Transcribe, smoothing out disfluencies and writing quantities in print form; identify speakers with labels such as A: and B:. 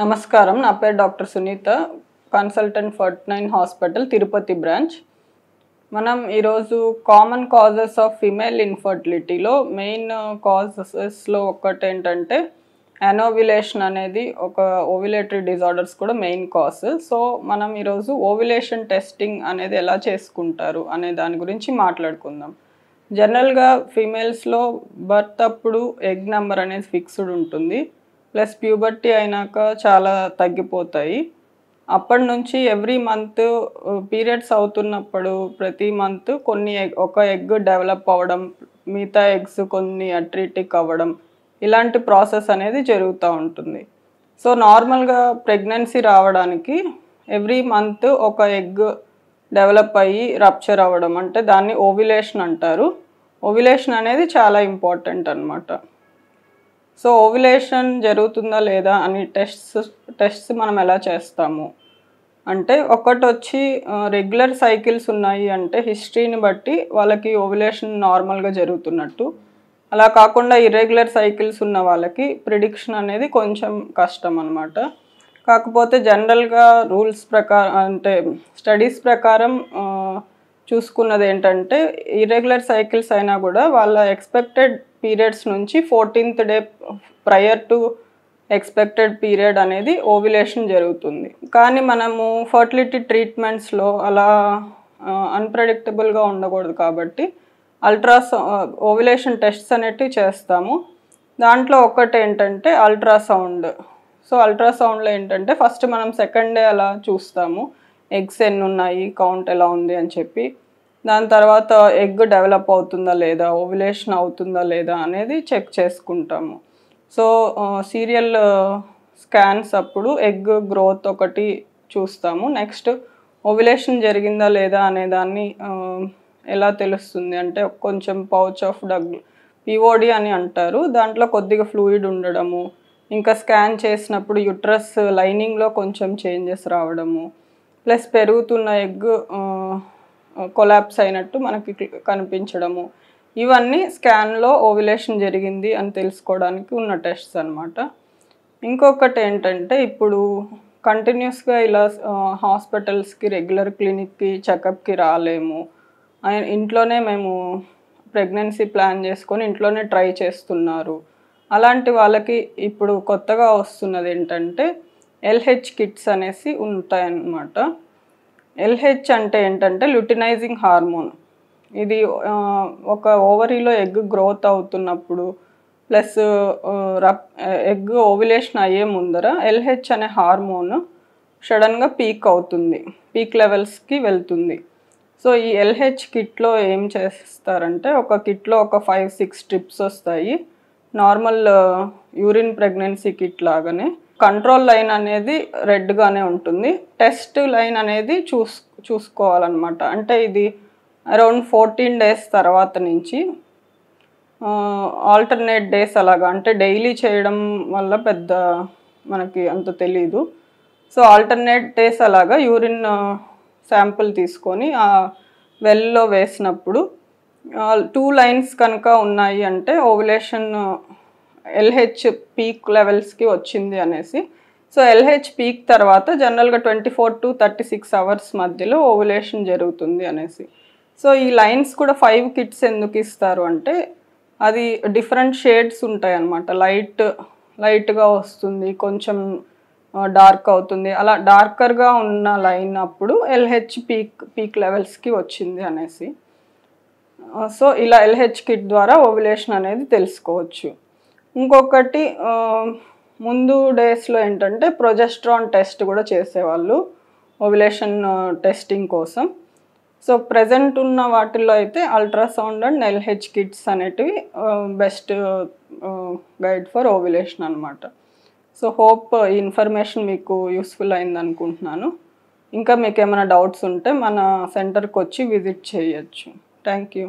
A: నమస్కారం. నా పేరు doctor Sunitha, consultant 49 hospital Tirupati branch. మనం ఈరోజు కామన్ కాజెస్ ఆఫ్ ఫిమేల్ ఇన్ఫర్టిలిటీలో మెయిన్ కాజెస్లో ఒకటేంటంటే యానోవ్యులేషన్ అనేది ఒక ఓవ్యులేటరీ డిజార్డర్స్ కూడా మెయిన్ కాజ్. సో మనం ఈరోజు ఓవ్యులేషన్ టెస్టింగ్ అనేది ఎలా చేసుకుంటారు అనే దాని గురించి మాట్లాడుకుందాం. జనరల్గా ఫీమేల్స్లో బర్త్ అప్పుడు ఎగ్ నెంబర్ అనేది ఫిక్స్డ్ ఉంటుంది, ప్లస్ ప్యూబర్టీ అయినాక చాలా తగ్గిపోతాయి. అప్పటి నుంచి ఎవ్రీ మంత్ పీరియడ్స్ అవుతున్నప్పుడు ప్రతి మంత్ ఒక ఎగ్ డెవలప్ అవ్వడం, మిగతా ఎగ్స్ కొన్ని అట్రిటిక్ అవ్వడం, ఇలాంటి ప్రాసెస్ అనేది జరుగుతూ ఉంటుంది. సో నార్మల్గా ప్రెగ్నెన్సీ రావడానికి ఎవ్రీ మంత్ ఒక ఎగ్ డెవలప్ అయ్యి రప్చర్ అవ్వడం, అంటే దాన్ని ఓవ్యులేషన్ అంటారు. ఓవ్యులేషన్ అనేది చాలా ఇంపార్టెంట్ అన్నమాట. సో ఓవ్యులేషన్ జరుగుతుందా లేదా అని టెస్ట్స్ మనం ఎలా చేస్తాము అంటే, ఒకటి వచ్చి రెగ్యులర్ సైకిల్స్ ఉన్నాయి అంటే హిస్టరీని బట్టి వాళ్ళకి ఓవ్యులేషన్ నార్మల్గా జరుగుతున్నట్టు. అలా కాకుండా ఇర్రెగ్యులర్ సైకిల్స్ ఉన్న వాళ్ళకి ప్రిడిక్షన్ అనేది కొంచెం కష్టం అన్నమాట. కాకపోతే జనరల్గా రూల్స్ ప్రకారం అంటే స్టడీస్ ప్రకారం చూసుకున్నది ఏంటంటే, ఇర్రెగ్యులర్ సైకిల్స్ అయినా కూడా వాళ్ళ ఎక్స్పెక్టెడ్ పీరియడ్స్ నుంచి 14th day prior to expected period అనేది ఓవ్యులేషన్ జరుగుతుంది. కానీ మనము ఫర్టిలిటీ ట్రీట్మెంట్స్లో అలా అన్ప్రెడిక్టబుల్గా ఉండకూడదు కాబట్టి ఓవ్యులేషన్ టెస్ట్స్ అనేటివి చేస్తాము. దాంట్లో ఒకటి ఏంటంటే అల్ట్రాసౌండ్. సో అల్ట్రాసౌండ్లో ఏంటంటే ఫస్ట్ మనం సెకండ్ డే అలా చూస్తాము, ఎగ్స్ ఎన్ని ఉన్నాయి, కౌంట్ ఎలా ఉంది అని చెప్పి. దాని తర్వాత ఎగ్ డెవలప్ అవుతుందా లేదా, ఓవ్యులేషన్ అవుతుందా లేదా అనేది చెక్ చేసుకుంటాము. సో సీరియల్ స్కాన్స్ అప్పుడు ఎగ్ గ్రోత్ ఒకటి చూస్తాము. నెక్స్ట్ ఓవ్యులేషన్ జరిగిందా లేదా అనే దాన్ని ఎలా తెలుస్తుంది అంటే, కొంచెం పౌచ్ ఆఫ్ డగ్ పిఓడి అని అంటారు, దాంట్లో కొద్దిగా ఫ్లూయిడ్ ఉండడము, ఇంకా స్కాన్ చేసినప్పుడు యుట్రస్ లైనింగ్లో కొంచెం చేంజెస్ రావడము, ప్లస్ పెరుగుతున్న ఎగ్ కొలాప్స్ అయినట్టు మనకి కనిపించడము, ఇవన్నీ స్కాన్లో ఓవ్యులేషన్ జరిగింది అని తెలుసుకోవడానికి ఉన్న టెస్ట్స్ అన్నమాట. ఇంకొకటి ఏంటంటే, ఇప్పుడు కంటిన్యూస్గా ఇలా హాస్పిటల్స్కి రెగ్యులర్ క్లినిక్కి చెకప్కి రాలేము, ఇంట్లోనే మేము ప్రెగ్నెన్సీ ప్లాన్ చేసుకొని ఇంట్లోనే ట్రై చేస్తున్నారు, అలాంటి వాళ్ళకి ఇప్పుడు కొత్తగా వస్తున్నది ఏంటంటే ఎల్హెచ్ కిట్స్ అనేసి ఉంటాయన్నమాట. ఎల్హెచ్ అంటే ఏంటంటే ల్యూటినైజింగ్ హార్మోన్. ఇది ఒక ఓవరీలో ఎగ్ గ్రోత్ అవుతున్నప్పుడు ప్లస్ ఎగ్ ఓవ్యులేషన్ అయ్యే ముందర ఎల్హెచ్ అనే హార్మోన్ సడన్గా పీక్ అవుతుంది, పీక్ లెవెల్స్కి వెళ్తుంది. సో ఈ ఎల్హెచ్ కిట్లో ఏం చేస్తారంటే, ఒక కిట్లో ఒక 5-6 స్ట్రిప్స్ వస్తాయి, నార్మల్ యూరిన్ ప్రెగ్నెన్సీ కిట్ లాగానే. కంట్రోల్ లైన్ అనేది రెడ్గానే ఉంటుంది, టెస్ట్ లైన్ అనేది చూసుకోవాలన్నమాట. అంటే ఇది అరౌండ్ 14 days తర్వాత నుంచి ఆల్టర్నేట్ డేస్ అలాగా, అంటే డైలీ చేయడం వల్ల పెద్ద మనకి అంత తెలీదు. సో ఆల్టర్నేట్ డేస్ అలాగా యూరిన్ శాంపుల్ తీసుకొని ఆ వెల్లో వేసినప్పుడు 2 lines కనుక ఉన్నాయి అంటే ఓవ్యులేషన్ ఎల్హెచ్ పీక్ లెవెల్స్కి వచ్చింది అనేసి. సో ఎల్హెచ్ పీక్ తర్వాత జనరల్గా 24 to 36 hours మధ్యలో ఓవ్యులేషన్ జరుగుతుంది అనేసి. సో ఈ లైన్స్ కూడా 5 కిట్స్ ఎందుకు ఇస్తారు అంటే, అది డిఫరెంట్ షేడ్స్ ఉంటాయి అన్నమాట. లైట్గా వస్తుంది, కొంచెం డార్క్ అవుతుంది, అలా డార్కర్గా ఉన్న లైన్ అప్పుడు ఎల్హెచ్ పీక్ లెవెల్స్కి వచ్చింది అనేసి. సో ఇలా ఎల్హెచ్ కిట్ ద్వారా ఓవ్యులేషన్ అనేది తెలుసుకోవచ్చు. ఇంకొకటి ముందు డేస్లో ఏంటంటే ప్రొజెస్ట్రాన్ టెస్ట్ కూడా చేసేవాళ్ళు ఓవ్యులేషన్ టెస్టింగ్ కోసం. సో ప్రజెంట్ ఉన్న వాటిల్లో అయితే అల్ట్రాసౌండ్ అండ్ ఎల్హెచ్ కిట్స్ అనేటివి బెస్ట్ గైడ్ ఫర్ ఓవ్యులేషన్ అనమాట. సో హోప్ ఈ ఇన్ఫర్మేషన్ మీకు యూస్ఫుల్ అయింది అనుకుంటున్నాను. ఇంకా మీకు ఏమైనా డౌట్స్ ఉంటే మన సెంటర్కి వచ్చి విజిట్ చేయొచ్చు. Thank you.